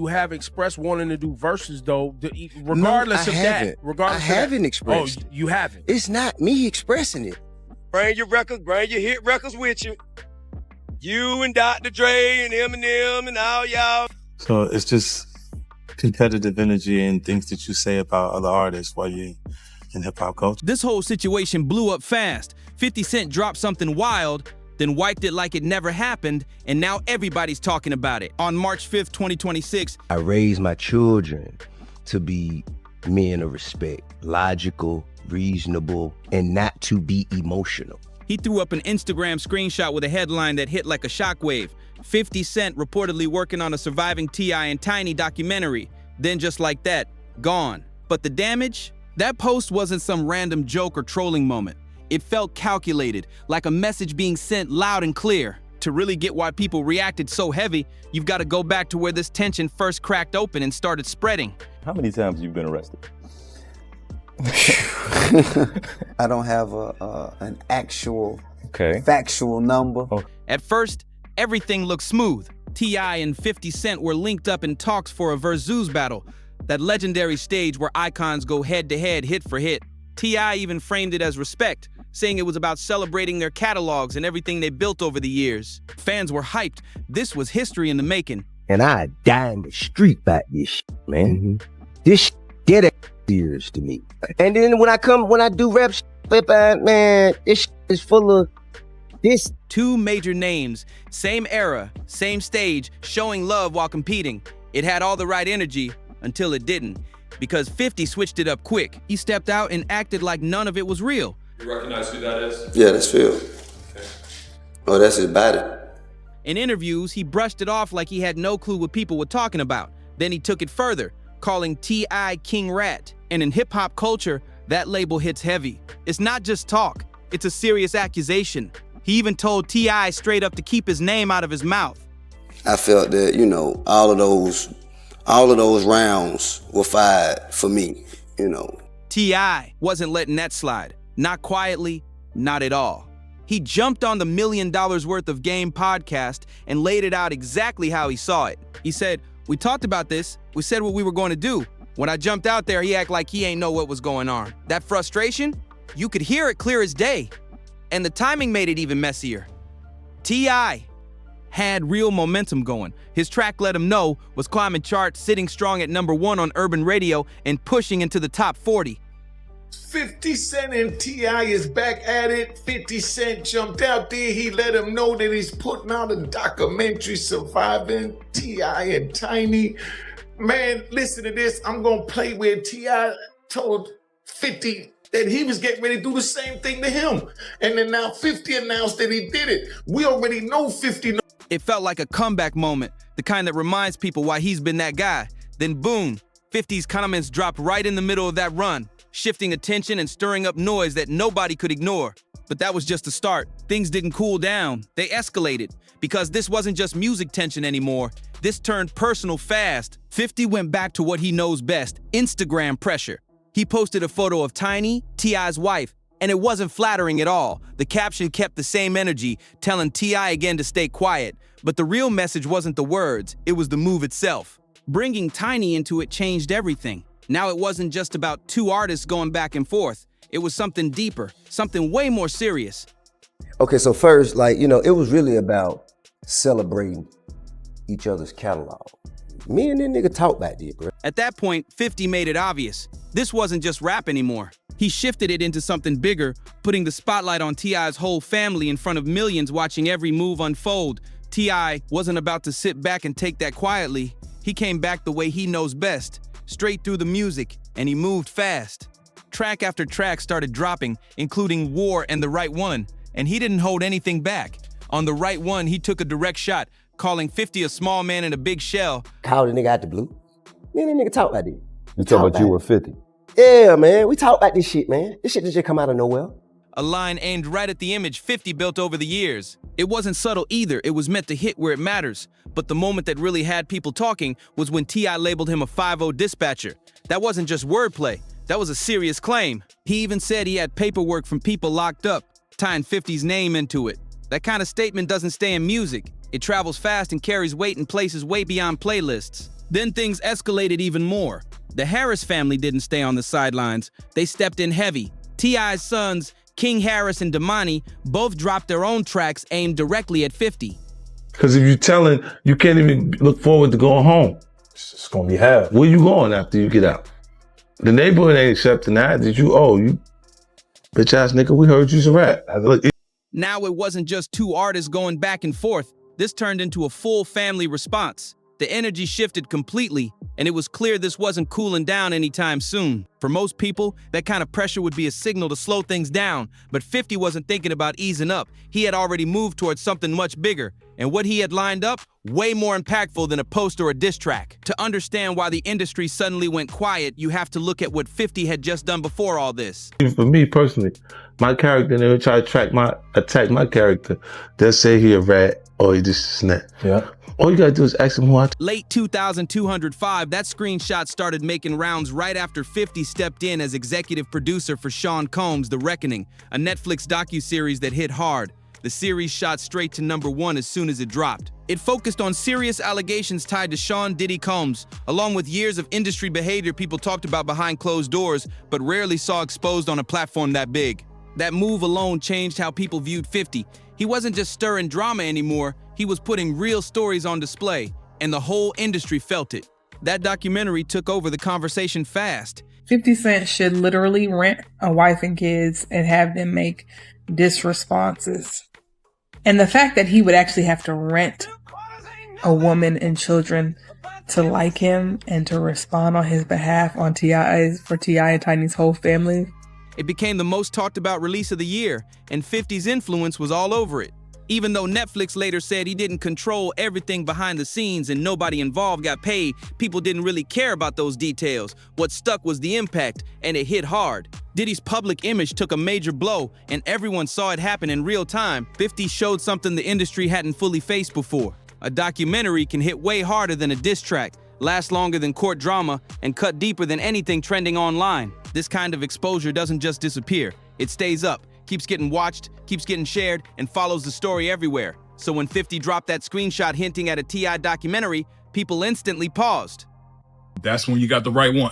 you have expressed wanting to do verses though, regardless of that. Regardless I haven't expressed. Oh, you haven't. It's not me expressing it. Bring your records, bring your hit records with you. You and Dr. Dre and Eminem and all y'all. So it's just competitive energy and things that you say about other artists while you're in hip-hop culture. This whole situation blew up fast. 50 Cent dropped something wild, then wiped it like it never happened, and now everybody's talking about it. On March 5th, 2026, I raised my children to be men of respect, logical, reasonable, and not to be emotional. he threw up an Instagram screenshot with a headline that hit like a shockwave. 50 Cent reportedly working on a surviving T.I. and Tiny documentary. Then just like that, gone. But the damage? That post wasn't some random joke or trolling moment. It felt calculated, like a message being sent loud and clear. To really get why people reacted so heavy, you've got to go back to where this tension first cracked open and started spreading. How many times have you been arrested? I don't have an actual factual number. Oh. At first, everything looked smooth. T.I. and 50 Cent were linked up in talks for a Versus battle, that legendary stage where icons go head-to-head, hit for hit. T.I. even framed it as respect, saying it was about celebrating their catalogs and everything they built over the years. Fans were hyped. This was history in the making. And I die in the street about this shit, man. Mm-hmm. This shit get serious to me. And then when I do rap shit, man, this shit is full of this. Two major names, same era, same stage, showing love while competing. It had all the right energy until it didn't, because 50 switched it up quick. He stepped out and acted like none of it was real. You recognize who that is? Yeah, that's Phil. Okay. Oh, that's his body. In interviews, he brushed it off like he had no clue what people were talking about. Then he took it further, calling T.I. King Rat. And in hip-hop culture, that label hits heavy. It's not just talk, it's a serious accusation. He even told T.I. straight up to keep his name out of his mouth. I felt that, you know, all of those rounds were fired for me, you know. T.I. wasn't letting that slide. Not quietly, not at all. He jumped on the $1 Million Worth of Game podcast and laid it out exactly how he saw it. He said, "We talked about this. We said what we were going to do. When I jumped out there, he acted like he ain't know what was going on. That frustration, you could hear it clear as day. And the timing made it even messier." T.I. had real momentum going. His track Let 'Em Know was climbing charts, sitting strong at #1 on urban radio and pushing into the top 40. 50 Cent and T.I. is back at it. 50 Cent jumped out there. He let him know that he's putting out a documentary surviving T.I. and Tiny. Man, listen to this. I'm going to play where T.I. told 50 that he was getting ready to do the same thing to him. And then now 50 announced that he did it. We already know 50. It felt like a comeback moment, the kind that reminds people why he's been that guy. Then boom, 50's comments dropped right in the middle of that run, shifting attention and stirring up noise that nobody could ignore. But that was just the start. Things didn't cool down. They escalated, because this wasn't just music tension anymore. This turned personal fast. 50 went back to what he knows best, Instagram pressure. He posted a photo of Tiny, T.I.'s wife, and it wasn't flattering at all. The caption kept the same energy, telling T.I. again to stay quiet. But the real message wasn't the words, it was the move itself. Bringing Tiny into it changed everything. Now it wasn't just about two artists going back and forth. It was something deeper, something way more serious. Okay, so first, it was really about celebrating each other's catalog. Me and that nigga talk back there, bro. At that point, 50 made it obvious. This wasn't just rap anymore. He shifted it into something bigger, putting the spotlight on T.I.'s whole family in front of millions watching every move unfold. T.I. wasn't about to sit back and take that quietly. He came back the way he knows best, straight through the music, and he moved fast. Track after track started dropping, including War and The Right One, and he didn't hold anything back. On The Right One, he took a direct shot, calling 50 a small man in a big shell. Called the nigga out the blue. Me and that nigga talk about this. You talk about you and 50? Yeah, man. We talk about this shit, man. This shit just come out of nowhere. A line aimed right at the image 50 built over the years. It wasn't subtle either. It was meant to hit where it matters. But the moment that really had people talking was when T.I. labeled him a 5-0 dispatcher. That wasn't just wordplay. That was a serious claim. He even said he had paperwork from people locked up, tying 50's name into it. That kind of statement doesn't stay in music. It travels fast and carries weight in places way beyond playlists. Then things escalated even more. The Harris family didn't stay on the sidelines. They stepped in heavy. T.I.'s sons, King Harris and Damani, both dropped their own tracks aimed directly at 50. Because if you're telling, you can't even look forward to going home. It's gonna be hell. Where you going after you get out? The neighborhood ain't accepting that. You bitch ass nigga, we heard you's a rat. Look, Now it wasn't just two artists going back and forth. This turned into a full family response. The energy shifted completely, and it was clear this wasn't cooling down anytime soon. For most people, that kind of pressure would be a signal to slow things down, but 50 wasn't thinking about easing up. He had already moved towards something much bigger, and what he had lined up, way more impactful than a post or a diss track. To understand why the industry suddenly went quiet, you have to look at what 50 had just done before all this. for me personally, my character, they would try to attack my character. They'll say he a rat or he just a snap. Yeah. All you gotta do is ask him who I. Late 2205, that screenshot started making rounds right after 50 stepped in as executive producer for Sean Combs' The Reckoning, a Netflix docuseries that hit hard. The series shot straight to #1 as soon as it dropped. It focused on serious allegations tied to Sean Diddy Combs, along with years of industry behavior people talked about behind closed doors, but rarely saw exposed on a platform that big. That move alone changed how people viewed 50. He wasn't just stirring drama anymore, he was putting real stories on display, and the whole industry felt it. That documentary took over the conversation fast. 50 Cent should literally rent a wife and kids and have them make diss responses. And the fact that he would actually have to rent a woman and children to like him and to respond on his behalf on for T.I. and Tiny's whole family. It became the most talked about release of the year, and 50's influence was all over it. Even though Netflix later said he didn't control everything behind the scenes and nobody involved got paid, people didn't really care about those details. What stuck was the impact, and it hit hard. Diddy's public image took a major blow, and everyone saw it happen in real time. 50 showed something the industry hadn't fully faced before. A documentary can hit way harder than a diss track, last longer than court drama, and cut deeper than anything trending online. This kind of exposure doesn't just disappear. It stays up, keeps getting watched, keeps getting shared, and follows the story everywhere. So when 50 dropped that screenshot hinting at a T.I. documentary, people instantly paused. That's when you got the right one.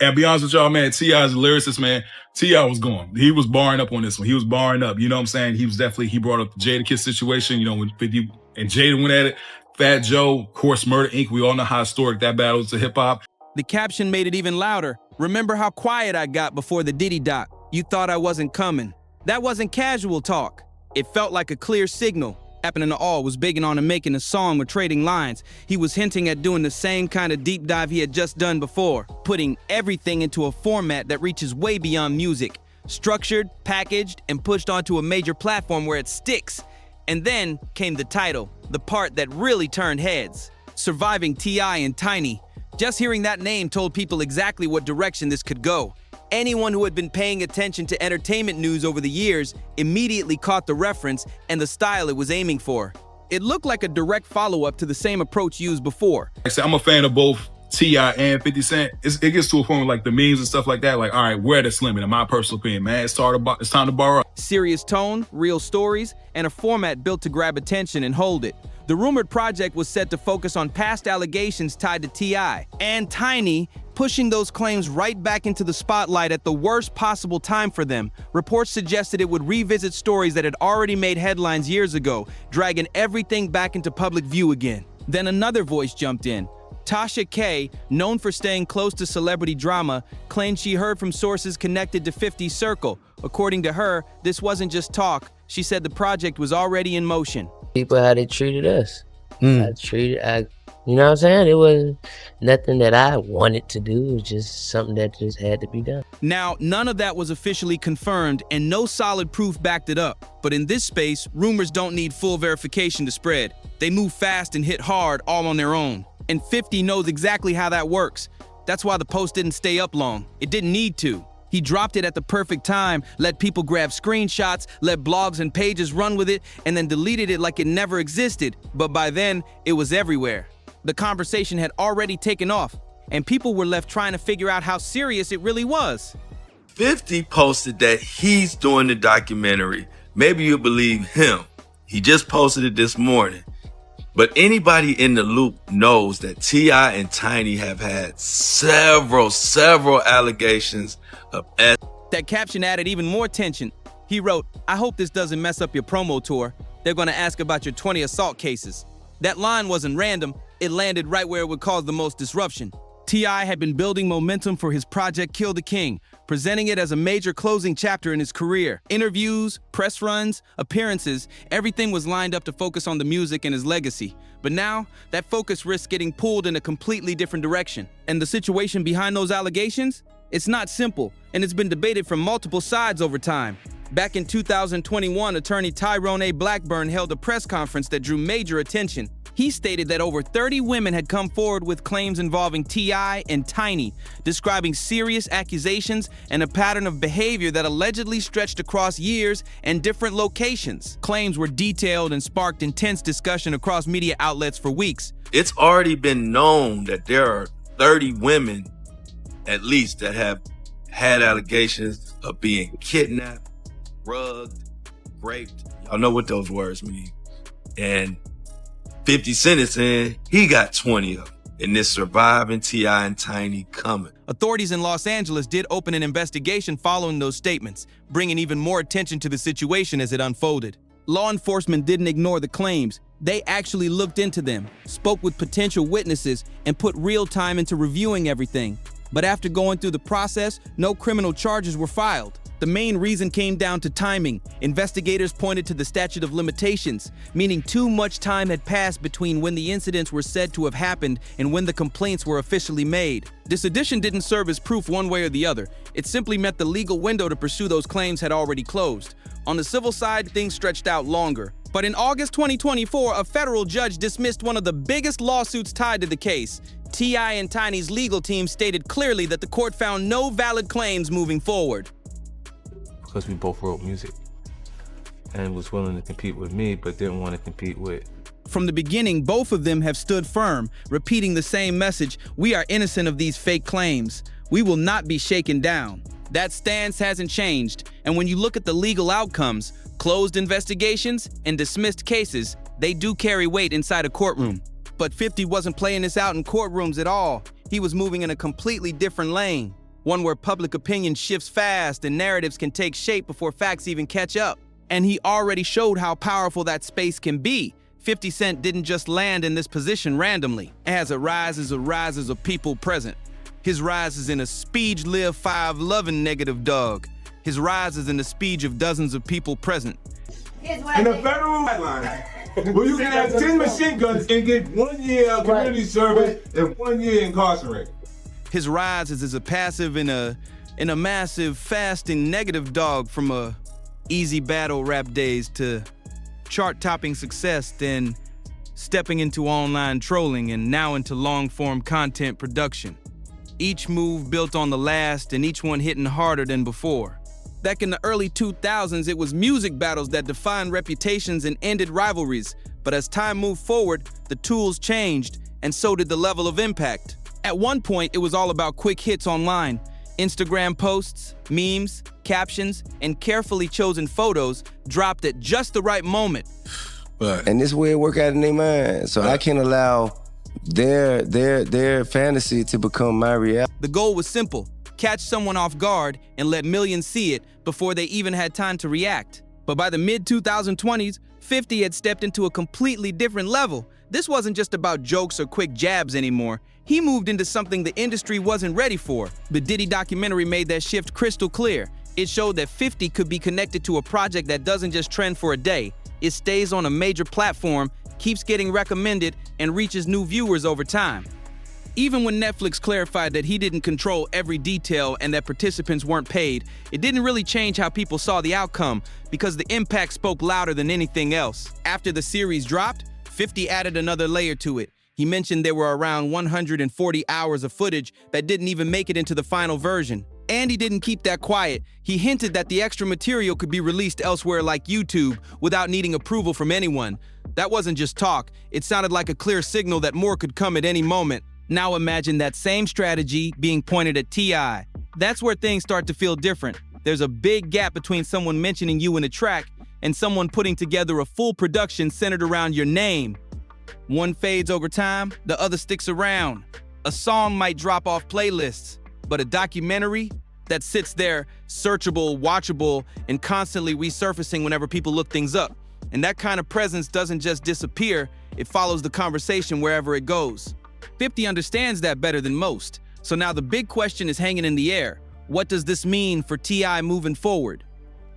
And be honest with y'all, man, T.I.'s a lyricist, man. T.I. was going. He was barring up on this one. He was barring up. You know what I'm saying? He brought up the Jadakiss situation, when 50 and Jada went at it. Fat Joe, of course, Murder Inc. We all know how historic that battle is to hip hop. The caption made it even louder. Remember how quiet I got before the Diddy doc? You thought I wasn't coming. That wasn't casual talk. It felt like a clear signal. Happening to All was begging on him making a song or trading lines. He was hinting at doing the same kind of deep dive he had just done before, putting everything into a format that reaches way beyond music, structured, packaged, and pushed onto a major platform where it sticks. And then came the title, the part that really turned heads. Surviving T.I. and Tiny. Just hearing that name told people exactly what direction this could go. Anyone who had been paying attention to entertainment news over the years immediately caught the reference and the style it was aiming for. It looked like a direct follow-up to the same approach used before. Like I said, I'm a fan of both T.I. and 50 Cent. It gets to a point with like the memes and stuff like that. Like, all right, where the limit? In my personal opinion, man, it's time to borrow. Serious tone, real stories, and a format built to grab attention and hold it. The rumored project was set to focus on past allegations tied to T.I. and Tiny, pushing those claims right back into the spotlight at the worst possible time for them. Reports suggested it would revisit stories that had already made headlines years ago, dragging everything back into public view again. Then another voice jumped in. Tasha K, known for staying close to celebrity drama, claimed she heard from sources connected to 50's circle. According to her, this wasn't just talk. She said the project was already in motion. People, how they treated us. You know what I'm saying? It was nothing that I wanted to do. It was just something that just had to be done. Now, none of that was officially confirmed and no solid proof backed it up. But in this space, rumors don't need full verification to spread. They move fast and hit hard all on their own. And 50 knows exactly how that works. That's why the post didn't stay up long. It didn't need to. He dropped it at the perfect time, let people grab screenshots, let blogs and pages run with it, and then deleted it like it never existed. But by then, it was everywhere. The conversation had already taken off, and people were left trying to figure out how serious it really was. 50 posted that he's doing the documentary. Maybe you'll believe him. He just posted it this morning. But anybody in the loop knows that T.I. and Tiny have had several allegations of That caption added even more tension. He wrote, "I hope this doesn't mess up your promo tour. They're gonna ask about your 20 assault cases." That line wasn't random. It landed right where it would cause the most disruption. T.I. had been building momentum for his project Kill the King, presenting it as a major closing chapter in his career. Interviews, press runs, appearances, everything was lined up to focus on the music and his legacy. But now, that focus risks getting pulled in a completely different direction. And the situation behind those allegations? It's not simple, and it's been debated from multiple sides over time. Back in 2021, attorney Tyrone A. Blackburn held a press conference that drew major attention. He stated that over 30 women had come forward with claims involving T.I. and Tiny, describing serious accusations and a pattern of behavior that allegedly stretched across years and different locations. Claims were detailed and sparked intense discussion across media outlets for weeks. It's already been known that there are 30 women, at least, that have had allegations of being kidnapped, drugged, raped. Y'all know what those words mean. And 50 Cent in, he got 20 of them. And this surviving T.I. and Tiny coming. Authorities in Los Angeles did open an investigation following those statements, bringing even more attention to the situation as it unfolded. Law enforcement didn't ignore the claims. They actually looked into them, spoke with potential witnesses, and put real time into reviewing everything. But after going through the process, no criminal charges were filed. The main reason came down to timing. Investigators pointed to the statute of limitations, meaning too much time had passed between when the incidents were said to have happened and when the complaints were officially made. This addition didn't serve as proof one way or the other. It simply meant the legal window to pursue those claims had already closed. On the civil side, things stretched out longer. But in August 2024, a federal judge dismissed one of the biggest lawsuits tied to the case. T.I. and Tiny's legal team stated clearly that the court found no valid claims moving forward. Because we both wrote music and was willing to compete with me, but didn't want to compete with. From the beginning, both of them have stood firm, repeating the same message: we are innocent of these fake claims. We will not be shaken down. That stance hasn't changed, and when you look at the legal outcomes, closed investigations and dismissed cases, they do carry weight inside a courtroom. But 50 wasn't playing this out in courtrooms at all. He was moving in a completely different lane. One where public opinion shifts fast and narratives can take shape before facts even catch up. And he already showed how powerful that space can be. 50 Cent didn't just land in this position randomly. As it rises of people present. His rise is in a speech live 5 loving negative dog. His rise is in the speech of dozens of people present. In a federal guideline, where you can have 10 machine guns and get 1 year of community service and 1 year incarcerated. His rise is as a passive in a massive, fasting negative dog, from a easy battle rap days to chart-topping success, then stepping into online trolling and now into long-form content production. Each move built on the last and each one hitting harder than before. Back in the early 2000s, it was music battles that defined reputations and ended rivalries. But as time moved forward, the tools changed, and so did the level of impact. At one point, it was all about quick hits online. Instagram posts, memes, captions, and carefully chosen photos dropped at just the right moment. And this is where it work out in their mind. So I can't allow their fantasy to become my reality. The goal was simple: catch someone off guard and let millions see it before they even had time to react. But by the mid-2020s, 50 had stepped into a completely different level. This wasn't just about jokes or quick jabs anymore. He moved into something the industry wasn't ready for. The Diddy documentary made that shift crystal clear. It showed that 50 could be connected to a project that doesn't just trend for a day. It stays on a major platform, keeps getting recommended, and reaches new viewers over time. Even when Netflix clarified that he didn't control every detail and that participants weren't paid, it didn't really change how people saw the outcome, because the impact spoke louder than anything else. After the series dropped, 50 added another layer to it. He mentioned there were around 140 hours of footage that didn't even make it into the final version. And he didn't keep that quiet. He hinted that the extra material could be released elsewhere like YouTube without needing approval from anyone. That wasn't just talk. It sounded like a clear signal that more could come at any moment. Now imagine that same strategy being pointed at T.I. That's where things start to feel different. There's a big gap between someone mentioning you in a track and someone putting together a full production centered around your name. One fades over time, the other sticks around. A song might drop off playlists, but a documentary that sits there, searchable, watchable, and constantly resurfacing whenever people look things up. And that kind of presence doesn't just disappear, it follows the conversation wherever it goes. 50 understands that better than most. So now the big question is hanging in the air. What does this mean for T.I. moving forward?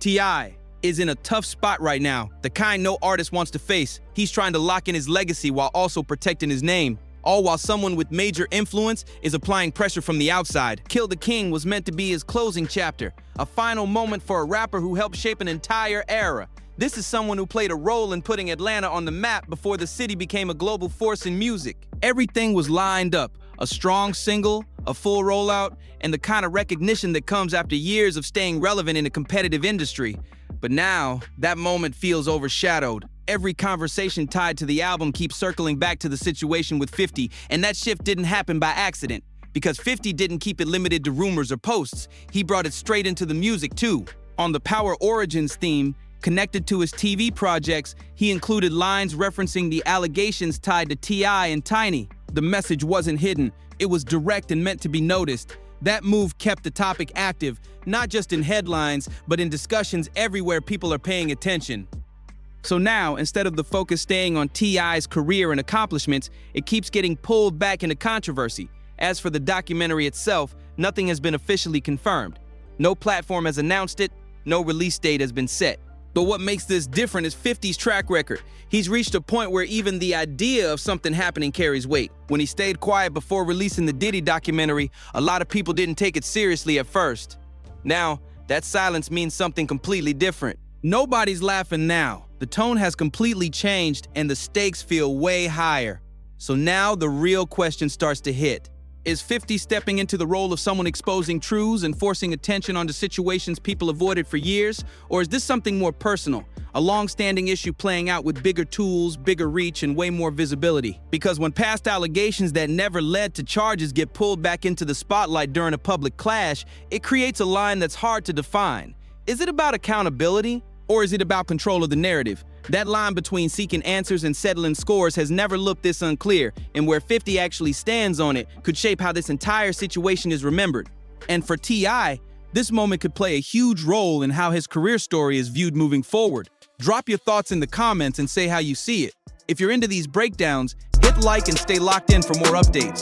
T.I. is in a tough spot right now, the kind no artist wants to face. He's trying to lock in his legacy while also protecting his name, all while someone with major influence is applying pressure from the outside. Kill the King was meant to be his closing chapter, a final moment for a rapper who helped shape an entire era. This is someone who played a role in putting Atlanta on the map before the city became a global force in music. Everything was lined up, a strong single, a full rollout, and the kind of recognition that comes after years of staying relevant in a competitive industry. But now, that moment feels overshadowed. Every conversation tied to the album keeps circling back to the situation with 50, and that shift didn't happen by accident. Because 50 didn't keep it limited to rumors or posts, he brought it straight into the music too. On the Power Origins theme, connected to his TV projects, he included lines referencing the allegations tied to T.I. and Tiny. The message wasn't hidden, it was direct and meant to be noticed. That move kept the topic active, not just in headlines, but in discussions everywhere people are paying attention. So now, instead of the focus staying on T.I.'s career and accomplishments, it keeps getting pulled back into controversy. As for the documentary itself, nothing has been officially confirmed. No platform has announced it, no release date has been set. But what makes this different is 50's track record. He's reached a point where even the idea of something happening carries weight. When he stayed quiet before releasing the Diddy documentary, a lot of people didn't take it seriously at first. Now, that silence means something completely different. Nobody's laughing now. The tone has completely changed and the stakes feel way higher. So now the real question starts to hit. Is 50 stepping into the role of someone exposing truths and forcing attention onto situations people avoided for years? Or is this something more personal, a long-standing issue playing out with bigger tools, bigger reach, and way more visibility? Because when past allegations that never led to charges get pulled back into the spotlight during a public clash, it creates a line that's hard to define. Is it about accountability? Or is it about control of the narrative? That line between seeking answers and settling scores has never looked this unclear, and where 50 actually stands on it could shape how this entire situation is remembered. And for T.I., this moment could play a huge role in how his career story is viewed moving forward. Drop your thoughts in the comments and say how you see it. If you're into these breakdowns, hit like and stay locked in for more updates.